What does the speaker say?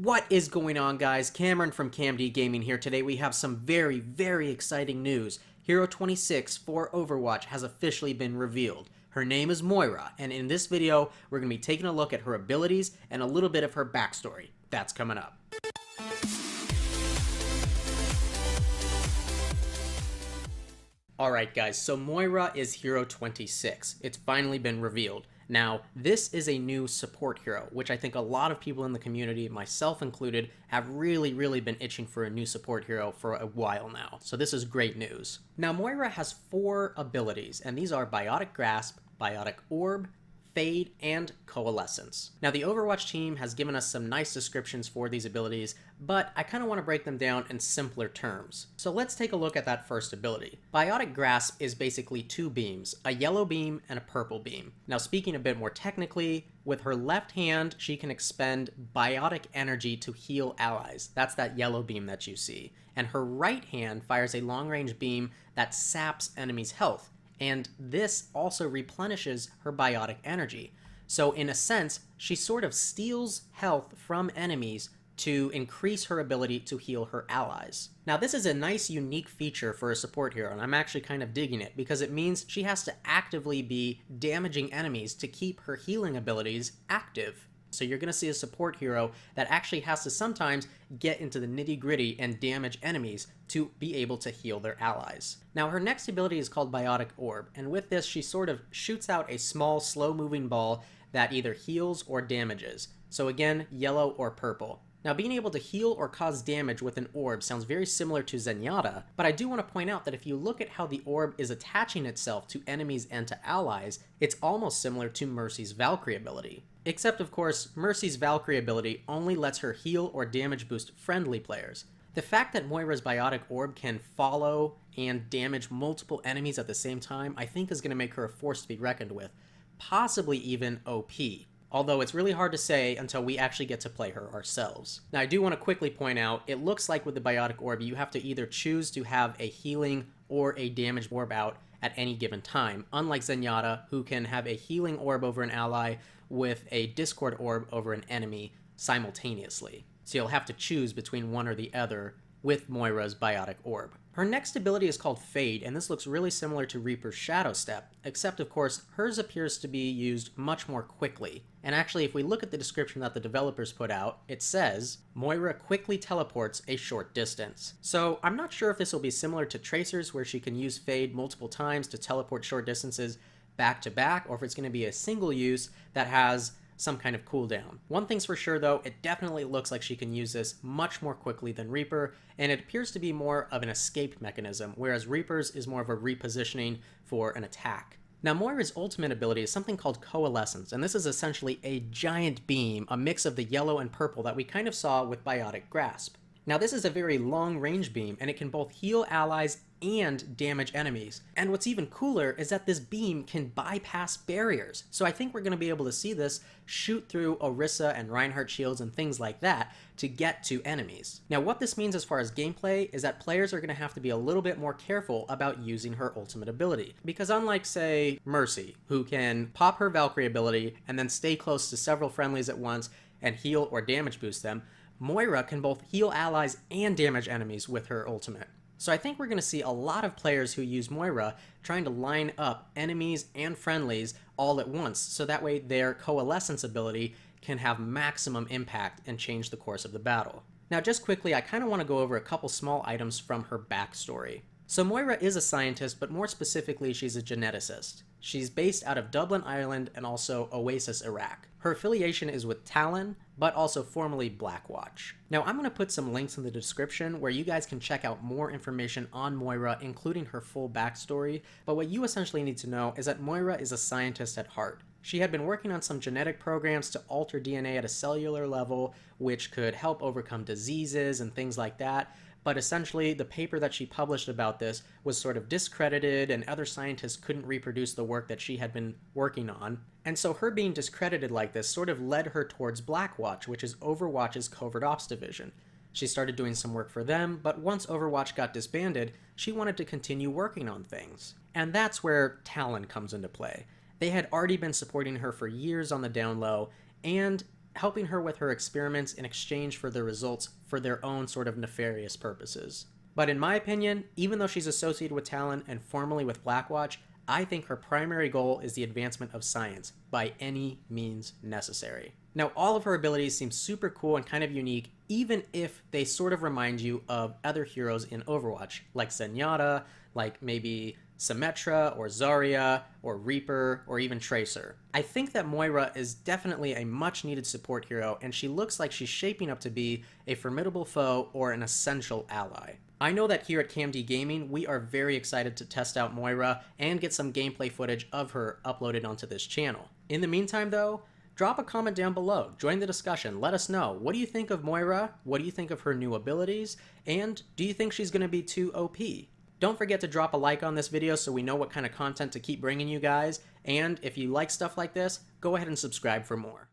What is going on, guys? Cameron from CamDeeGaming here. Today we have some very exciting news. Hero 26 for Overwatch has officially been revealed. Her name is Moira, and in this video, we're going to be taking a look at her abilities and a little bit of her backstory. That's coming up. Alright guys, so Moira is Hero 26. It's finally been revealed. Now, this is a new support hero, which I think a lot of people in the community, myself included, have really been itching for a new support hero for a while now. So this is great news. Now, Moira has 4 abilities, and these are Biotic Grasp, Biotic Orb, Fade, and Coalescence. Now, the Overwatch team has given us some nice descriptions for these abilities, but I kind of want to break them down in simpler terms. So let's take a look at that first ability. Biotic Grasp is basically 2 beams, a yellow beam and a purple beam. Now, speaking a bit more technically, with her left hand, she can expend biotic energy to heal allies. That's that yellow beam that you see. And her right hand fires a long-range beam that saps enemies' health. And this also replenishes her biotic energy. So in a sense, she sort of steals health from enemies to increase her ability to heal her allies. Now this is a nice unique feature for a support hero, and I'm actually kind of digging it because it means she has to actively be damaging enemies to keep her healing abilities active. So you're going to see a support hero that actually has to sometimes get into the nitty-gritty and damage enemies to be able to heal their allies. Now her next ability is called Biotic Orb, and with this she sort of shoots out a small slow-moving ball that either heals or damages. So again, yellow or purple. Now being able to heal or cause damage with an orb sounds very similar to Zenyatta, but I do want to point out that if you look at how the orb is attaching itself to enemies and to allies, it's almost similar to Mercy's Valkyrie ability. Except of course, Mercy's Valkyrie ability only lets her heal or damage boost friendly players. The fact that Moira's Biotic Orb can follow and damage multiple enemies at the same time, I think is going to make her a force to be reckoned with, possibly even OP. Although it's really hard to say until we actually get to play her ourselves. Now I do want to quickly point out, it looks like with the Biotic Orb you have to either choose to have a healing or a damage orb out at any given time, unlike Zenyatta, who can have a healing orb over an ally with a Discord orb over an enemy simultaneously. So you'll have to choose between one or the other with Moira's Biotic Orb. Her next ability is called Fade, and this looks really similar to Reaper's Shadow Step, except of course hers appears to be used much more quickly. And actually if we look at the description that the developers put out, it says, Moira quickly teleports a short distance. So I'm not sure if this will be similar to Tracer's, where she can use Fade multiple times to teleport short distances back to back, or if it's going to be a single use that has some kind of cooldown. One thing's for sure though, it definitely looks like she can use this much more quickly than Reaper, and it appears to be more of an escape mechanism, whereas Reaper's is more of a repositioning for an attack. Now Moira's ultimate ability is something called Coalescence, and this is essentially a giant beam, a mix of the yellow and purple that we kind of saw with Biotic Grasp. Now this is a very long range beam, and it can both heal allies and damage enemies. And what's even cooler is that this beam can bypass barriers. So I think we're going to be able to see this shoot through Orisa and Reinhardt shields and things like that to get to enemies. Now what this means as far as gameplay is that players are going to have to be a little bit more careful about using her ultimate ability. Because unlike, say, Mercy, who can pop her Valkyrie ability and then stay close to several friendlies at once and heal or damage boost them, Moira can both heal allies and damage enemies with her ultimate. So I think we're going to see a lot of players who use Moira trying to line up enemies and friendlies all at once, so that way their Coalescence ability can have maximum impact and change the course of the battle. Now just quickly, I kind of want to go over a couple small items from her backstory. So Moira is a scientist, but more specifically she's a geneticist. She's based out of Dublin, Ireland, and also Oasis, Iraq. Her affiliation is with Talon, but also formerly Blackwatch. Now I'm going to put some links in the description where you guys can check out more information on Moira, including her full backstory, but what you essentially need to know is that Moira is a scientist at heart. She had been working on some genetic programs to alter DNA at a cellular level, which could help overcome diseases and things like that. But essentially, the paper that she published about this was sort of discredited, and other scientists couldn't reproduce the work that she had been working on. And so her being discredited like this sort of led her towards Blackwatch, which is Overwatch's covert ops division. She started doing some work for them, but once Overwatch got disbanded, she wanted to continue working on things. And that's where Talon comes into play. They had already been supporting her for years on the down low, and helping her with her experiments in exchange for the results for their own sort of nefarious purposes. But in my opinion, even though she's associated with Talon and formerly with Blackwatch, I think her primary goal is the advancement of science by any means necessary. Now, all of her abilities seem super cool and kind of unique, even if they sort of remind you of other heroes in Overwatch, like Zenyatta, like maybe Symmetra, or Zarya, or Reaper, or even Tracer. I think that Moira is definitely a much needed support hero, and she looks like she's shaping up to be a formidable foe or an essential ally. I know that here at CamDeeGaming, we are very excited to test out Moira and get some gameplay footage of her uploaded onto this channel. In the meantime though, drop a comment down below, join the discussion, let us know, what do you think of Moira, what do you think of her new abilities, and do you think she's going to be too OP? Don't forget to drop a like on this video so we know what kind of content to keep bringing you guys, and if you like stuff like this, go ahead and subscribe for more.